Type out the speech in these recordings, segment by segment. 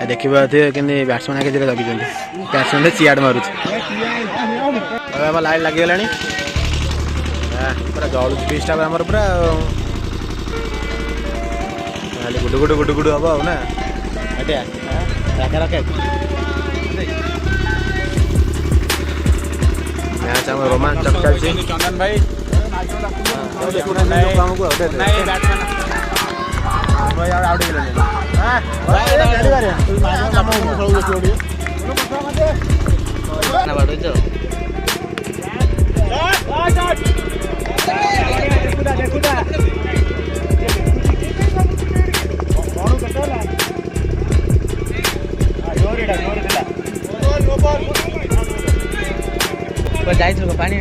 देखिए कि बैट्समैन आगे जगह जगिंट बैट्समैन चियाड़ मारूँ लाइट लगिगला पूरा जलुच पिचटा आमर पूरा गुडु गुडु गुडु गुडु हम ना रखे मैच आम रोमांचक चलती चंदन भाई जाइए पानी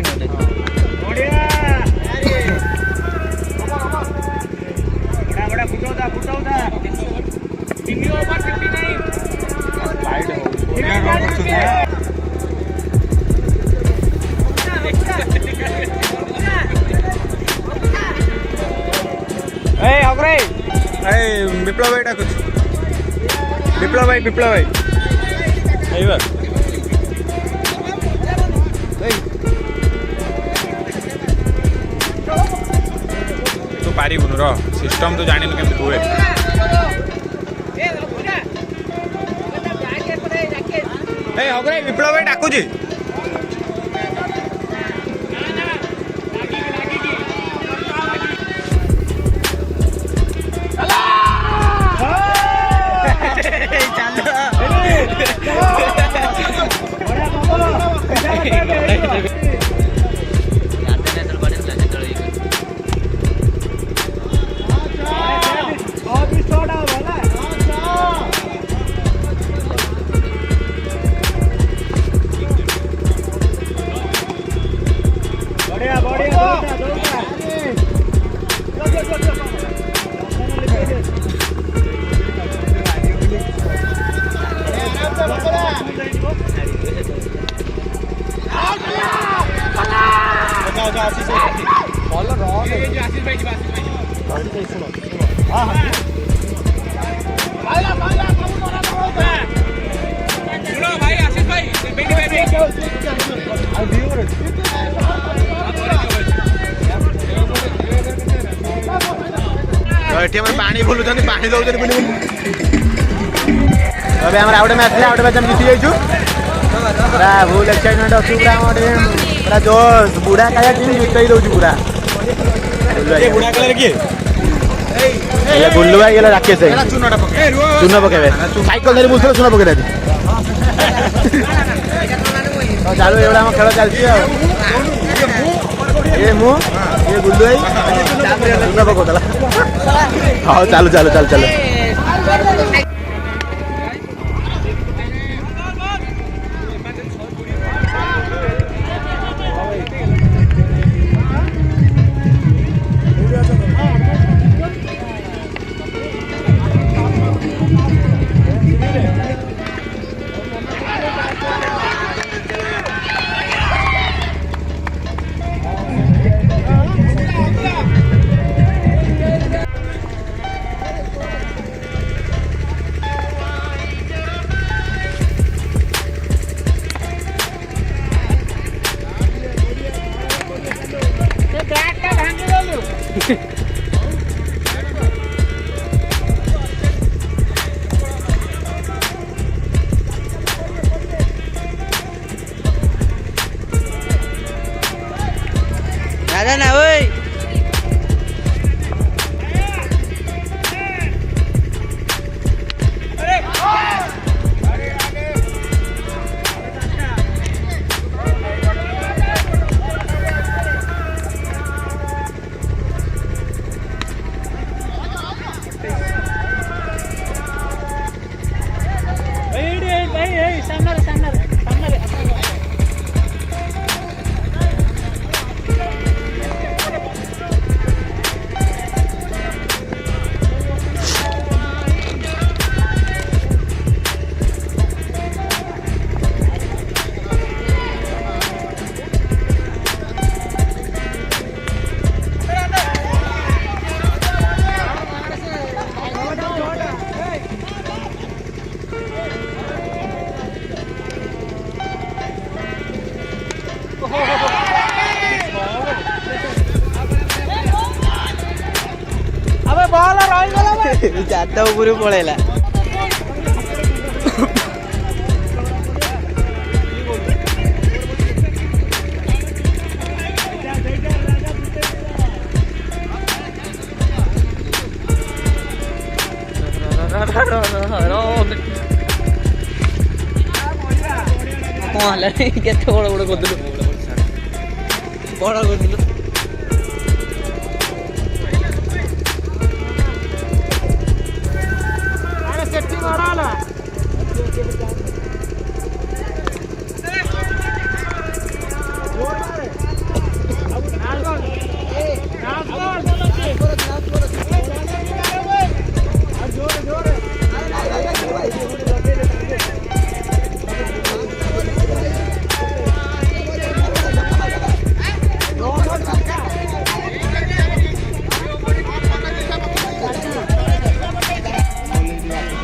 विप्लव भाई डाकुच विप्लव भाई तू पारिबुनु रो सिस्टम तो जानिनु केमति हुए हगरे विप्लव भाई डाकुची पानी भूलुं पानी दौर अभी आम आउटे मैच आउटे मैच जीति जाइए पूरा फुल एक्साइटमेंट अच्छी पूरा पूरा जोश बुढ़ा खाया टीम जितई दौर पूरा गुल्लू भाई राकेश चून पकेबे साइकिल धरी बुझे चून पकड़ चलू ये खेल चलती ये गुल्लू भाई चून पकड़ा हाँ चलो चलो चलो चलो Ada na oi. ଚାରିଟା ଉପରୁ ପଳେଇଲା। କଣ ହେଲା କେତେ ବଡ଼ ବଡ଼ କରିଦେଲୁ ବଡ଼ କରିଦେଲୁ। ସେଠି ବଡ଼ ହେଲା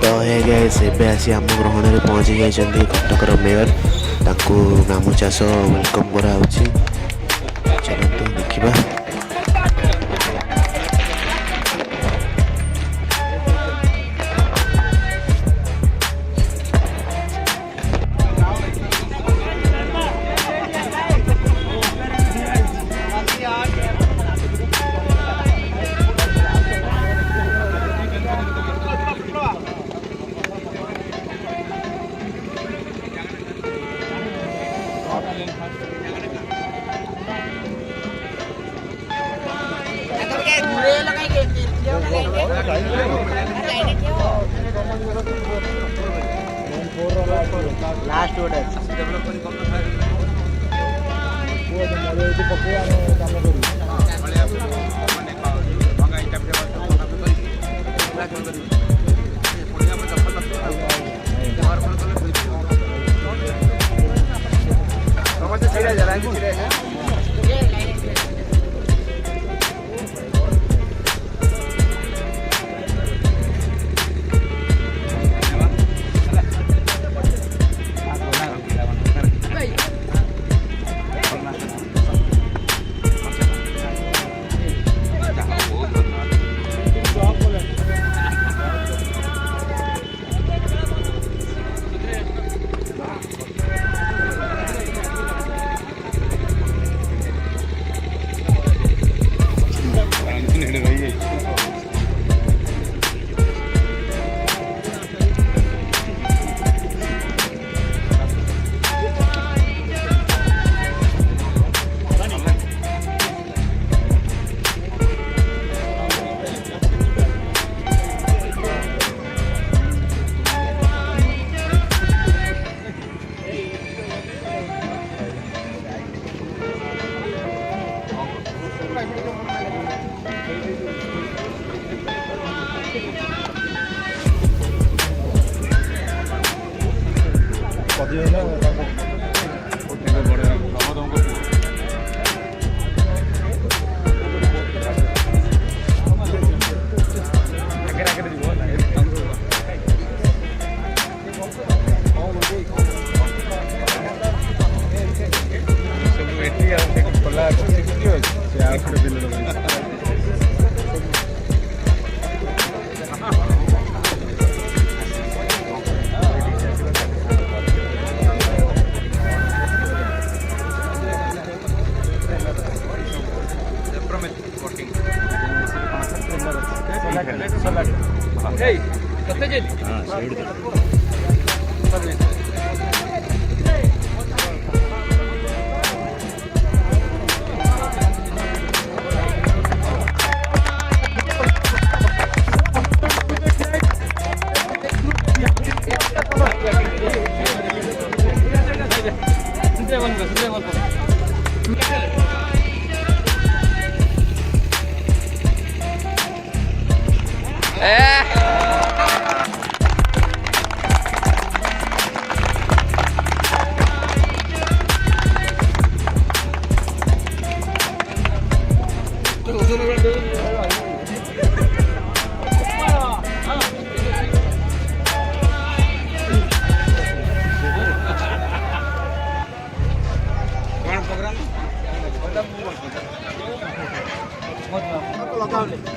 तो है गाइस एबे आसी आम ग्रहण में पहुँची जाइछन्ती कटकर मेयर ताकू गामुचा सह वेलकम करा होछि। चलନ୍ତୁ देखिबा। लास्ट गोटे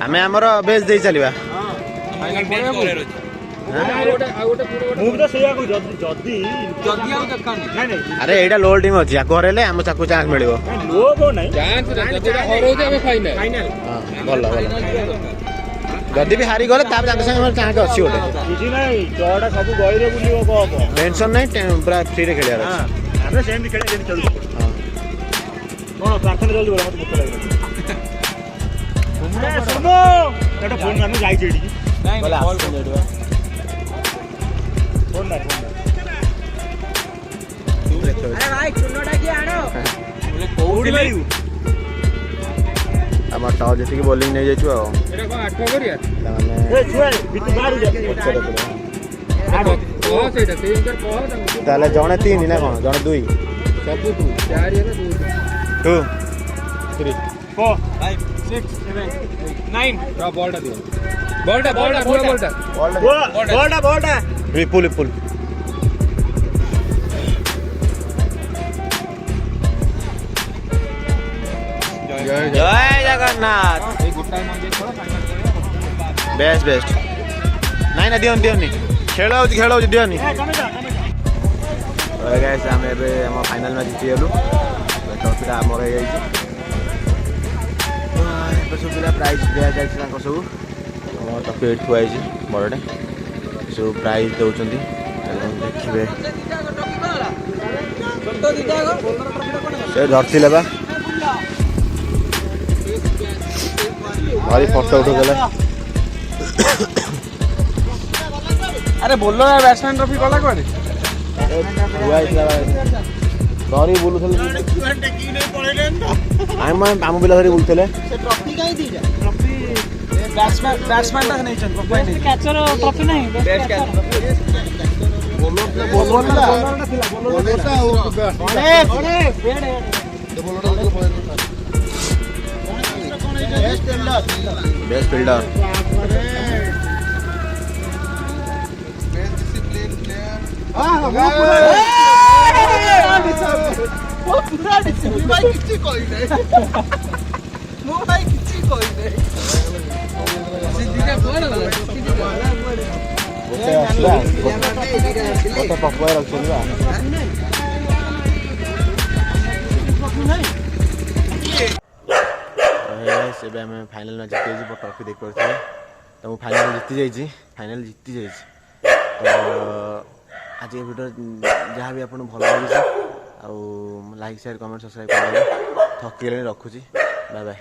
आमे हमर बेस दे चलिबा अरे एटा लोल टीम अछि घर हेले हम चाकू चांस मिलिबो भल भल जदि भी हारी गले ताप जाके संगे चांस अछि ओटे କିଛି ନାହିଁ ଜଟା ସବୁ ଗଳିରେ ବୁଲିବ କପ टेंशन नहीं पूरा फ्री रे खेलिया ହଁ ଆମେ ସେମିତି ଖେଳିଆ ଯେମିତି ଖେଳୁଛୁ କଣ ପ୍ରାର୍ଥନା ଜଲ୍ଦି ବୋଲ ମତେ ଭୋକ ଲାଗିଲା ଶୁଣୁ ଏଟା ଫୋନ୍ ମାରୁ ଯାଇଛି ଏଠିକି बोला ଫୋନ୍ ମାର କୋଉଠି ମାରିବୁ हम टॉस जति बॉलिंग नहीं जाइछु आ माने ଏ ଛୁଆ ଭିତରୁ ବାହାରୁ ଯା ताले जणे 3 ना कोन जणे 2 2 3 4 ବଲଟା विपुल विपुल जय जगन्नाथ बेस्ट बेस्ट नहीं ना दियोन दियोन खेल हो दियोन गाइस हम एबे हम फाइनल मैच जीति गेलु ट्रॉफी आमर हो जाई तो सब पिला प्राइज दिया जाई छी ताको सब हम ट्रॉफी एठ हुआई छी बड़टे सब प्राइज दउचंदी देखिबे से धरती लेबा भारी फोटो उठो देला अरे बोलो यार बैट्समैन ट्रॉफी कला कोनी सॉरी बोलुथले आम आम बिला धरी बोलुथले बैट्समैन ता नहीं चल ट्रॉफी नहीं कैचर ट्रॉफी नहीं बेस्ट कैचर बेस्ट फील्डर गोटे पकड़ रखा से आम फाइनाल मैच जीति ट्रॉफी देख पारे तो मुझे फाइनाल जीति फाइनाल जीति तो आज वीडियो जहाँ भी आपको भल लगे लाइक शेयर कमेंट सब्सक्राइब कर थकिले रखुची बाय बाय।